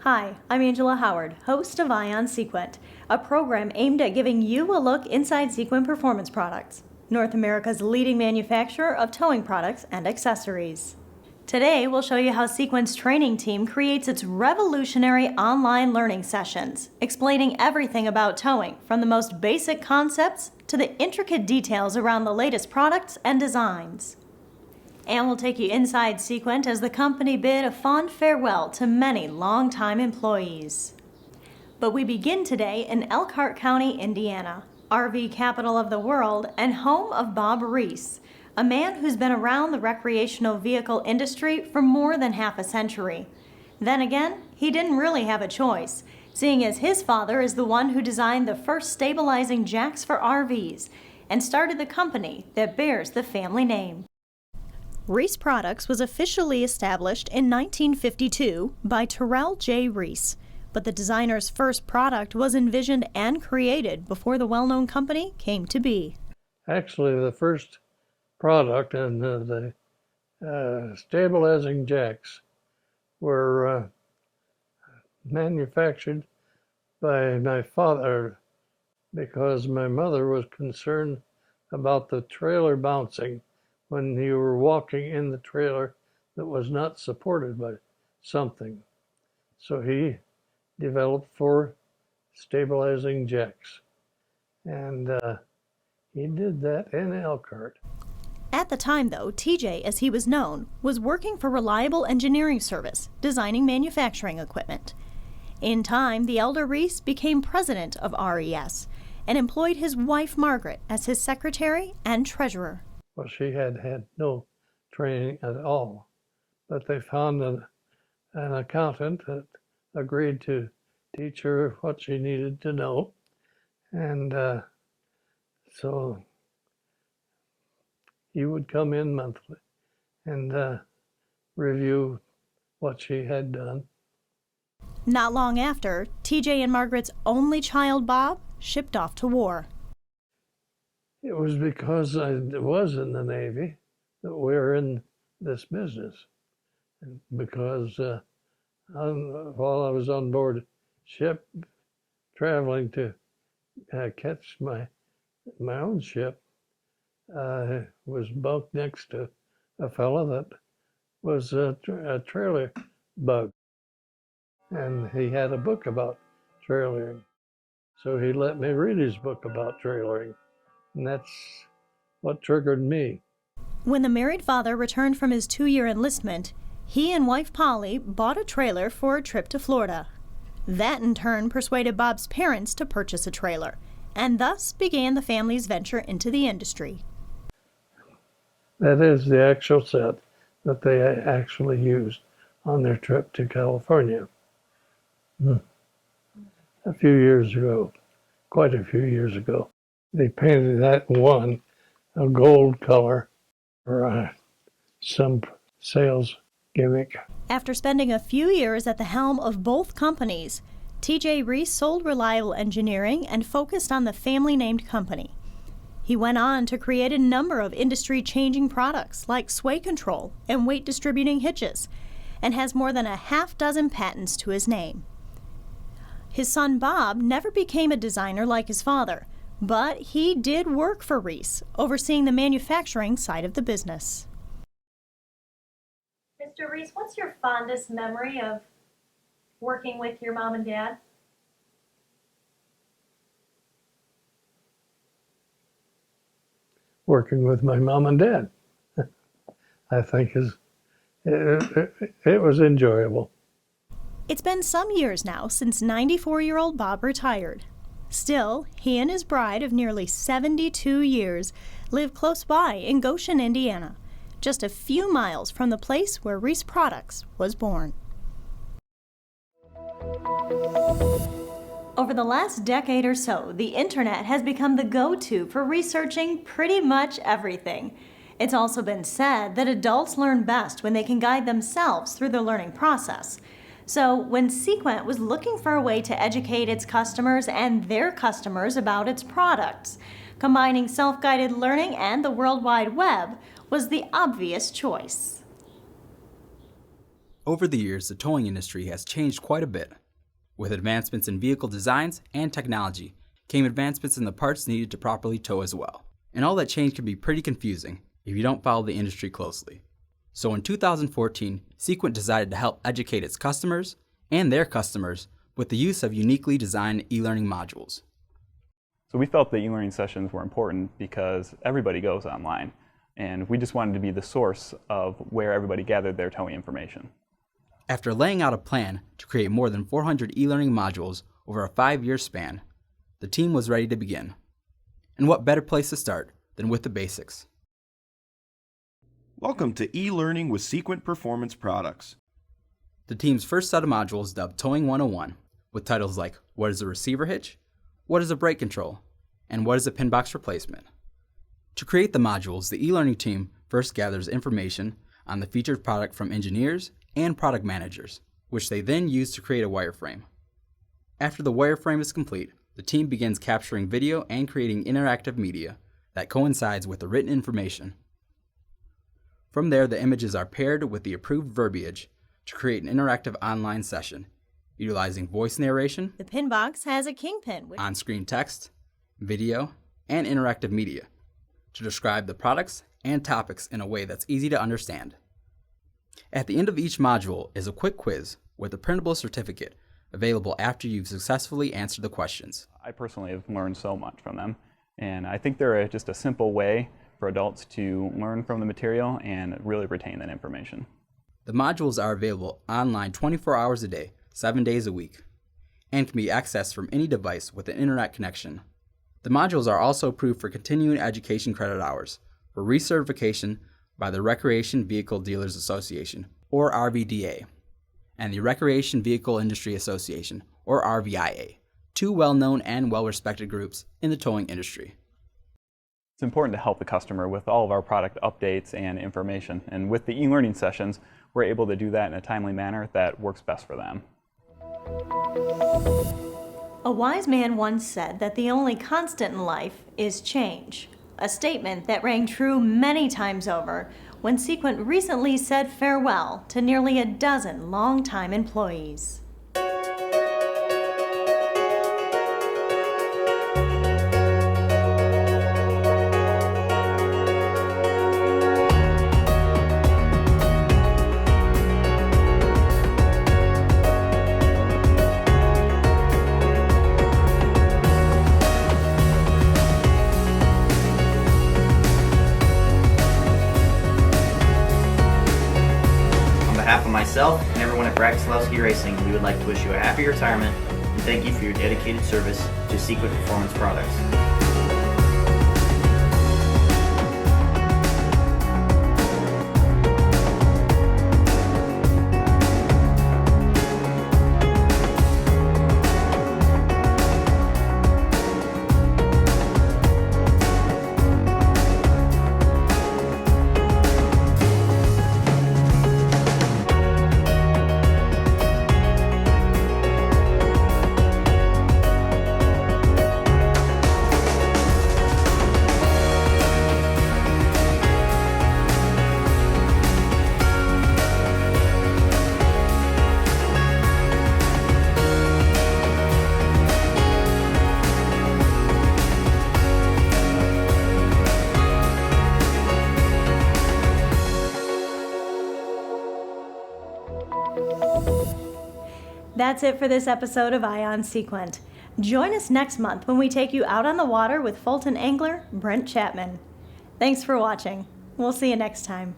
Hi, I'm Angela Howard, host of Eye on Cequent, a program aimed at giving you a look inside Cequent Performance Products, North America's leading manufacturer of towing products and accessories. Today, we'll show you how Cequent's training team creates its revolutionary online learning sessions, explaining everything about towing, from the most basic concepts to the intricate details around the latest products and designs. And we'll take you inside Cequent as the company bid a fond farewell to many longtime employees. But we begin today in Elkhart County, Indiana, RV capital of the world and home of Bob Reese, a man who's been around the recreational vehicle industry for more than half a century. Then again, he didn't really have a choice, seeing as his father is the one who designed the first stabilizing jacks for RVs and started the company that bears the family name. Reese Products was officially established in 1952 by Terrell J. Reese, but the designer's first product was envisioned and created before the well-known company came to be. Actually, the first product and the stabilizing jacks were manufactured by my father because my mother was concerned about the trailer bouncing when you were walking in the trailer that was not supported by something. So he developed 4 stabilizing jacks, and he did that in Elkhart. At the time, though, TJ, as he was known, was working for Reliable Engineering Service, designing manufacturing equipment. In time, the elder Reese became president of RES and employed his wife, Margaret, as his secretary and treasurer. Well, she had no training at all, but they found an accountant that agreed to teach her what she needed to know. And so he would come in monthly and review what she had done. Not long after, TJ and Margaret's only child, Bob, shipped off to war. It was because I was in the Navy that we were in this business. And because while I was on board ship, traveling to catch my own ship, I was bunked next to a fellow that was a trailer bug. And he had a book about trailering. So he let me read his book about trailering. And that's what triggered me. When the married father returned from his 2-year enlistment, he and wife Polly bought a trailer for a trip to Florida. That in turn persuaded Bob's parents to purchase a trailer, and thus began the family's venture into the industry. That is the actual set that they actually used on their trip to California. A few years ago, quite a few years ago. They painted that one a gold color for some sales gimmick. After spending a few years at the helm of both companies, TJ Reese sold Reliable Engineering and focused on the family-named company. He went on to create a number of industry-changing products like sway control and weight distributing hitches, and has more than a half-dozen patents to his name. His son Bob never became a designer like his father, but he did work for Reese, overseeing the manufacturing side of the business. Mr. Reese, what's your fondest memory of working with your mom and dad? Working with my mom and dad, I think it was enjoyable. It's been some years now since 94-year-old Bob retired. Still, he and his bride of nearly 72 years live close by in Goshen, Indiana, just a few miles from the place where Reese Products was born. Over the last decade or so, the internet has become the go-to for researching pretty much everything. It's also been said that adults learn best when they can guide themselves through the learning process. So when Cequent was looking for a way to educate its customers and their customers about its products, combining self-guided learning and the World Wide Web was the obvious choice. Over the years, the towing industry has changed quite a bit. With advancements in vehicle designs and technology, came advancements in the parts needed to properly tow as well. And all that change can be pretty confusing if you don't follow the industry closely. So in 2014, Cequent decided to help educate its customers and their customers with the use of uniquely designed e-learning modules. So we felt that e-learning sessions were important because everybody goes online, and we just wanted to be the source of where everybody gathered their towing information. After laying out a plan to create more than 400 e-learning modules over a 5-year span, the team was ready to begin. And what better place to start than with the basics? Welcome to e-learning with Cequent Performance Products. The team's first set of modules dubbed Towing 101, with titles like What is a receiver hitch? What is a brake control? And what is a pin box replacement? To create the modules, the e-learning team first gathers information on the featured product from engineers and product managers, which they then use to create a wireframe. After the wireframe is complete, the team begins capturing video and creating interactive media that coincides with the written information. From there, the images are paired with the approved verbiage to create an interactive online session, utilizing voice narration, The pin box has a kingpin, which on-screen text, video, and interactive media to describe the products and topics in a way that's easy to understand. At the end of each module is a quick quiz with a printable certificate available after you've successfully answered the questions. I personally have learned so much from them, and I think they're just a simple way for adults to learn from the material and really retain that information. The modules are available online 24 hours a day, 7 days a week, and can be accessed from any device with an internet connection. The modules are also approved for continuing education credit hours for recertification by the Recreation Vehicle Dealers Association, or RVDA, and the Recreation Vehicle Industry Association, or RVIA, two well-known and well-respected groups in the towing industry. It's important to help the customer with all of our product updates and information, and with the e-learning sessions, we're able to do that in a timely manner that works best for them. A wise man once said that the only constant in life is change, a statement that rang true many times over when Cequent recently said farewell to nearly a dozen longtime employees. Myself and everyone at Braxlowski Racing, we would like to wish you a happy retirement and thank you for your dedicated service to Cequent Performance Products. That's it for this episode of Eye on Cequent. Join us next month when we take you out on the water with Fulton angler Brent Chapman. Thanks for watching. We'll see you next time.